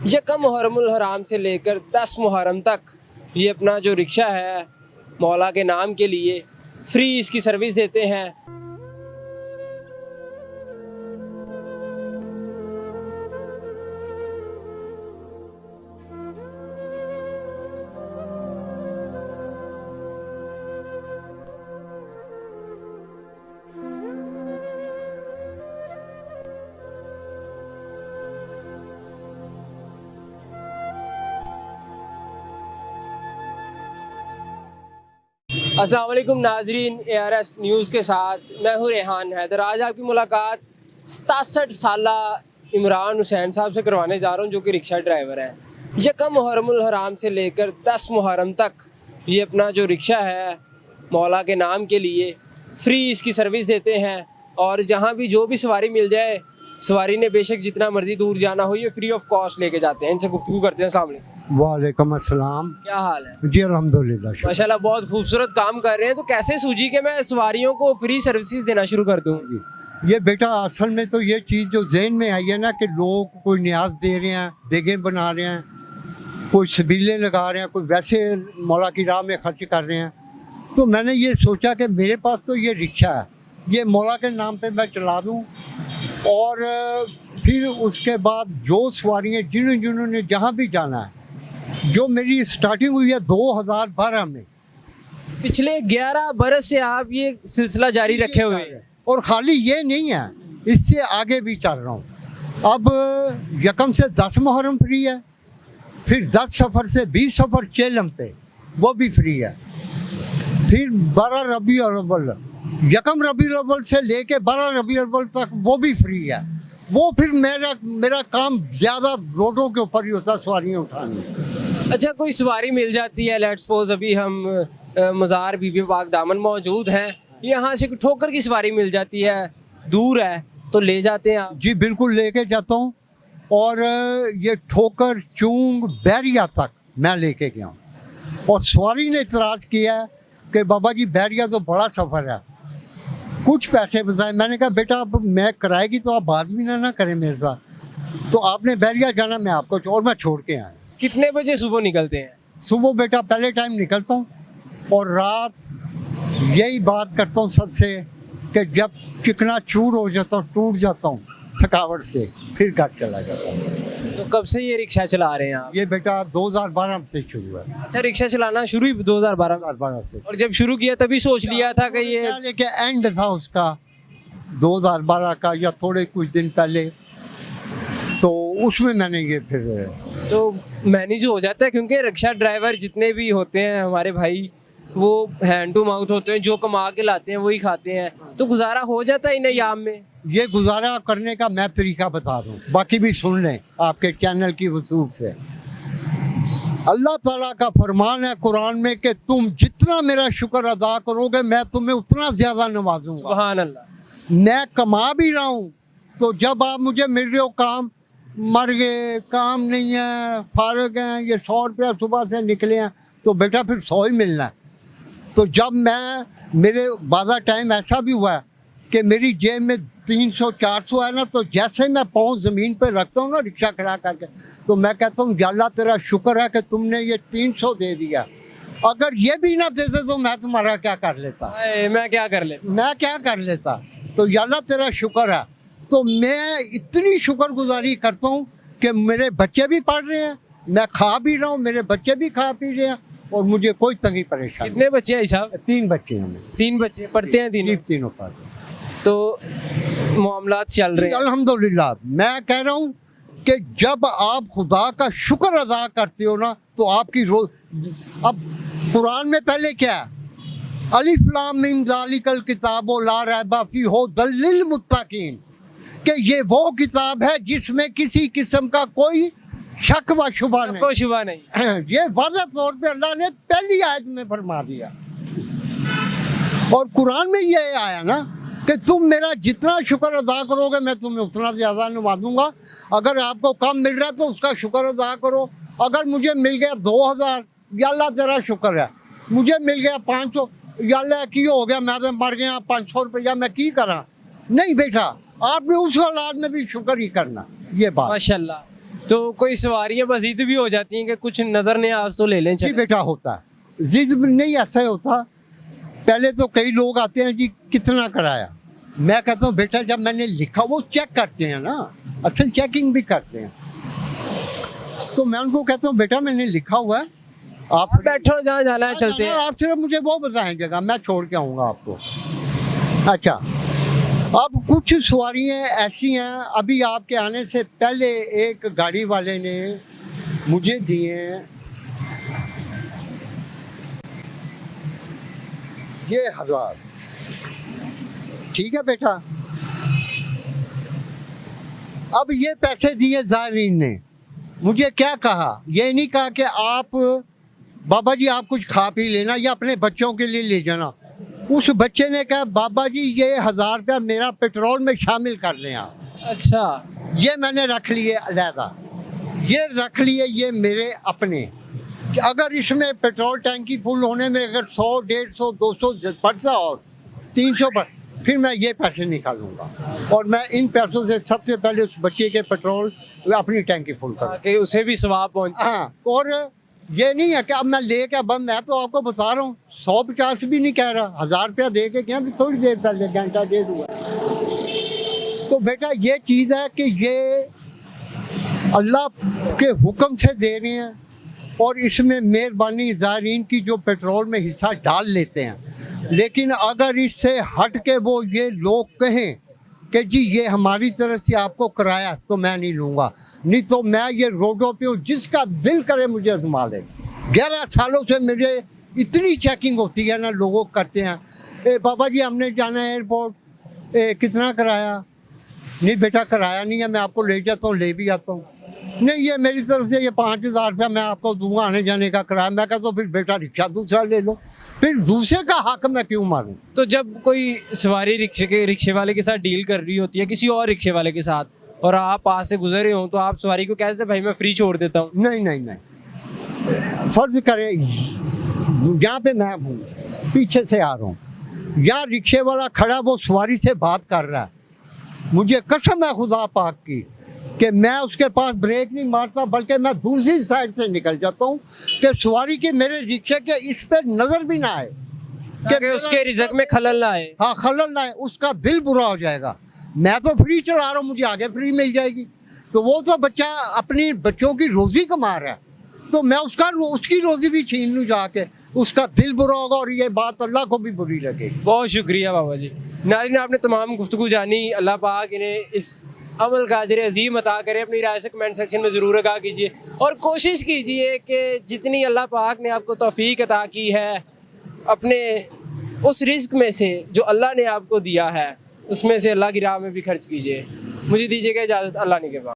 यकम मुहर्रमुल हराम से लेकर 10 मुहर्रम तक ये अपना जो रिक्शा है मौला के नाम के लिए फ्री इसकी सर्विस देते हैं। अस्सलाम वालेकुम नाजरीन, ARS न्यूज़ के साथ मैं हूँ रेहान हैदर। आज आपकी मुलाकात 67 साला इमरान हुसैन साहब से करवाने जा रहा हूँ, जो कि रिक्शा ड्राइवर है। यकम मुहर्रमुल हराम से लेकर 10 मुहर्रम तक ये अपना जो रिक्शा है मौला के नाम के लिए फ्री इसकी सर्विस देते हैं। और जहाँ भी जो भी सवारी मिल जाए, सवारी ने बेशक जितना मर्जी दूर जाना हो, ये फ्री ऑफ कॉस्ट लेके जाते हैं। इनसे गुफ्तगू करते हैं। अस्सलाम वालेकुम। वालेकुम अस्सलाम। क्या हाल है? जी अल्हम्दुलिल्लाह। माशाल्लाह बहुत खूबसूरत काम कर रहे हैं। तो कैसे सूझी कि मैं सवारियों को फ्री सर्विसेज देना शुरू कर दूं? ये बेटा असल में तो ये चीज़ जो जहन में आई है ना कि लोग कोई न्याज दे रहे हैं, देगें बना रहे हैं, कोई सबीलें लगा रहे हैं, कोई वैसे मौला की राह में खर्च कर रहे हैं। तो मैंने ये सोचा कि मेरे पास तो ये रिक्शा है, ये मौला के नाम पे मैं चला दूं। और फिर उसके बाद जो सवारियाँ जिन्होंने जहाँ भी जाना है, जो मेरी स्टार्टिंग हुई है 2012 में। पिछले 11 बरस से आप ये सिलसिला जारी रखे हुए हैं। और खाली ये नहीं है, इससे आगे भी चल रहा हूँ। अब यकम से 10 मुहर्रम फ्री है, फिर 10 सफ़र से 20 सफ़र चेलम पे वो भी फ्री है, फिर 12 रबी अव्वल, यकम रबी अव्वल से लेके 12 रबी अव्वल तक वो भी फ्री है। वो फिर मेरा काम ज़्यादा रोडों के ऊपर ही होता है, सवारियाँ उठानी। अच्छा, कोई सवारी मिल जाती है, लेट्स सपोज अभी हम मज़ार बीबी पाक दामन मौजूद हैं, यहाँ से ठोकर की सवारी मिल जाती है, दूर है तो ले जाते हैं आप? जी बिल्कुल, लेके जाता हूँ। और ये ठोकर चूंग बैरिया तक मैं लेके गया हूँ। और सवारी ने इतराज़ किया है कि बाबा जी बैरिया तो बड़ा सफ़र है, कुछ पैसे बताए। मैंने कहा बेटा अब मैं किराए की तो आप बात भी ना करें मेरे साथ, तो आपने बैरिया जाना, मैं आपको और मैं छोड़ के आया। कितने बजे सुबह निकलते हैं? सुबह बेटा पहले टाइम निकलता हूँ, और रात यही बात करता हूँ सबसे कि जब चिकना चूर हो जाता हूँ, टूट जाता हूँ थकावट से, फिर घर चला जाता हूँ। तो कब से ये रिक्शा चला रहे हैं आप? ये बेटा 2012 से शुरू है। अच्छा, रिक्शा चलाना शुरू ही 2012 से। और जब शुरू किया तभी सोच लिया था कि ये लेके एंड था उसका 2012 का, या थोड़े कुछ दिन पहले, तो उसमें मैंने ये फिर तो मैनेज हो जाता है। क्योंकि रिक्शा ड्राइवर जितने भी होते हैं हमारे भाई, वो हैंड टू माउथ होते हैं, जो कमा के लाते हैं वही खाते हैं, तो गुजारा हो जाता है इन अय्याम में। ये गुजारा करने का मैं तरीका बता दूं, बाकी भी सुन लें आपके चैनल की वसूल से। अल्लाह ताला का फरमान है कुरान में कि तुम जितना मेरा शुक्र अदा करोगे, मैं तुम्हें उतना ज़्यादा नवाजूंगा। सुभान अल्लाह। मैं कमा भी रहा हूँ, तो जब आप मुझे मिल रहे हो काम, मर गए, काम नहीं है, फारग हैं, ये 100 रुपया सुबह से निकले हैं, तो बेटा फिर 100 ही मिलना है। तो जब मेरे बाज़ा टाइम ऐसा भी हुआ है कि मेरी जेब में 300-400 है ना, तो जैसे मैं पाँव ज़मीन पर रखता हूँ ना रिक्शा खड़ा करके, तो मैं कहता हूँ या अल्लाह तेरा शुक्र है कि तुमने ये 300 दे दिया, अगर ये भी ना देते तो मैं तुम्हारा क्या कर लेता, मैं क्या कर लेता। तो या अल्लाह तेरा शुक्र है। तो मैं इतनी शुक्रगुजारी करता हूँ कि मेरे बच्चे भी पढ़ रहे हैं, मैं खा भी रहा हूँ, मेरे बच्चे भी खा पी रहे हैं, और मुझे कोई तंगी परेशानी। कितने बच्चे हैं साहब? 3 बच्चे हैं। 3 बच्चे पढ़ते हैं? तीनों पढ़ते हैं। तो मामलात चल रहे हैं अल्हम्दुलिल्लाह। मैं कह रहा हूँ कि जब आप खुदा का शुक्र अदा करते हो ना, तो आपकी रोज, अब कुरान में पहले क्या है, अलिफ लाम मीम ज़ालिकल किताबो ला रैबा फीह हुदल लिल मुत्तकीन, कि ये वो किताब है जिसमें किसी किस्म का कोई शक व शुबा नहीं, कोई शुबा नहीं। ये वाज़ेह तौर पे अल्लाह ने पहली आयत में फरमा दिया। और कुरान में ये आया ना कि तुम मेरा जितना शुक्र अदा करोगे, मैं तुम्हें उतना ज़्यादा नवाजूंगा। अगर आपको कम मिल रहा है तो उसका शुक्र अदा करो। अगर मुझे मिल गया 2000, या अल्लाह तेरा शुक्र है। मुझे मिल गया 500, या अल्लाह की हो गया, मैं तो मर गया, 500 रुपया मैं की करा। नहीं बेटा, आपने उस हालात में भी शुक्र ही करना। ये बात माशाल्लाह। तो कोई सवारियां मजीद भी हो जाती हैं कि कुछ नजर ने आज तो ले लें जी चल। बेटा होता है, जिद नहीं ऐसा ही होता। पहले तो कई लोग आते हैं जी कितना कराया, मैं कहता हूँ बेटा जब मैंने लिखा, वो चेक करते हैं ना, असल चेकिंग भी करते हैं। तो मैं उनको कहता हूँ बेटा मैंने लिखा हुआ है, आप बैठो जहाँ जाना है चलते हैं। आप सिर्फ मुझे वो बताएं जगह, मैं छोड़ के आऊँगा आपको। अच्छा, अब कुछ सवारियाँ ऐसी हैं, अभी आपके आने से पहले एक गाड़ी वाले ने मुझे दिए हैं ये 1000। ठीक है बेटा, अब ये पैसे दिए ज़ायरीन ने, मुझे क्या कहा, ये नहीं कहा कि आप बाबा जी आप कुछ खा पी लेना या अपने बच्चों के लिए ले जाना। उस बच्चे ने कहा बाबा जी ये 1000 रुपया मेरा पेट्रोल में शामिल कर लें आप। अच्छा, ये मैंने रख लिए अलहदा, ये रख लिए ये मेरे अपने, कि अगर इसमें पेट्रोल टैंकी फुल होने में अगर 100, 150, 200 बढ़ता और 300 बढ़, फिर मैं ये पैसे निकालूंगा और मैं इन पैसों से सबसे पहले उस बच्चे के पेट्रोल अपनी टैंकी फुल करूँ। कि उसे भी सवाब पहुंचे। हाँ, और ये नहीं है कि अब मैं ले के बंद, मैं तो आपको बता रहा हूँ 150 भी नहीं कह रहा, 1000 रुपया दे के क्या, थोड़ी देर पहले घंटा डेढ़ हुआ। तो बेटा ये चीज़ है कि ये अल्लाह के हुक्म से दे रहे हैं और इसमें मेहरबानी ज़ायरीन की जो पेट्रोल में हिस्सा डाल लेते हैं। लेकिन अगर इससे हट के वो ये लोग कहें कि जी ये हमारी तरफ से आपको कराया, तो मैं नहीं लूँगा, नहीं तो मैं ये रोडों पे हूँ, जिसका दिल करे मुझे आजमा ले। 11 सालों से मुझे इतनी चेकिंग होती है ना, लोगों करते हैं बाबा जी हमने जाना है एयरपोर्ट, कितना कराया, नहीं बेटा कराया नहीं है, मैं आपको ले जाता हूँ, ले भी आता हूँ, नहीं ये मेरी तरफ से ये 5000 रुपया मैं आपको दूंगा आने जाने का किराया। मैं कहता हूँ फिर बेटा रिक्शा दूसरा ले लो, फिर दूसरे का हक मैं क्यों मारूं। तो जब कोई सवारी रिक्शे वाले के साथ डील कर रही होती है किसी और रिक्शे वाले के साथ, और आप पास से गुजरे हो, तो आप सवारी को कहते हैं भाई मैं फ्री छोड़ देता हूँ? नहीं नहीं नहीं, फर्ज करे यहाँ पे मैं हूँ, पीछे से आ रहा हूँ, यहाँ रिक्शे वाला खड़ा वो सवारी से बात कर रहा है, मुझे कसम है खुदा पाक की कि मैं उसके पास ब्रेक नहीं मारता, बल्कि मैं दूसरी साइड से निकल जाता हूँ कि सवारी के मेरे रिक्शे के इस पे नज़र भी ना आए, कि उसके रिज़्क में खलल ना आए। हाँ खलल ना आए, उसका दिल बुरा हो जाएगा। मैं तो फ्री चला रहा हूँ, मुझे आगे फ्री मिल जाएगी, तो वो तो बच्चा अपनी बच्चों की रोज़ी कमा रहा है, तो मैं उसकी रोज़ी भी छीन लूँ जाके, उसका दिल बुरा होगा और ये बात अल्लाह को भी बुरी लगेगी। बहुत शुक्रिया बाबा जी। नाज़रीन आपने तमाम गुफ्तगू जानी, अल्लाह पाक इन्हें इस अमल का अजर अजीम अता करे। अपनी राय से कमेंट सेक्शन में ज़रूर आगाह कीजिए और कोशिश कीजिए कि जितनी अल्लाह पाक ने आपको तौफीक अता की है, अपने उस रिज़्क में से जो अल्लाह ने आपको दिया है उसमें से अल्लाह की राह में भी खर्च कीजिए। मुझे दीजिएगा इजाज़त, अल्लाह ने के बाद।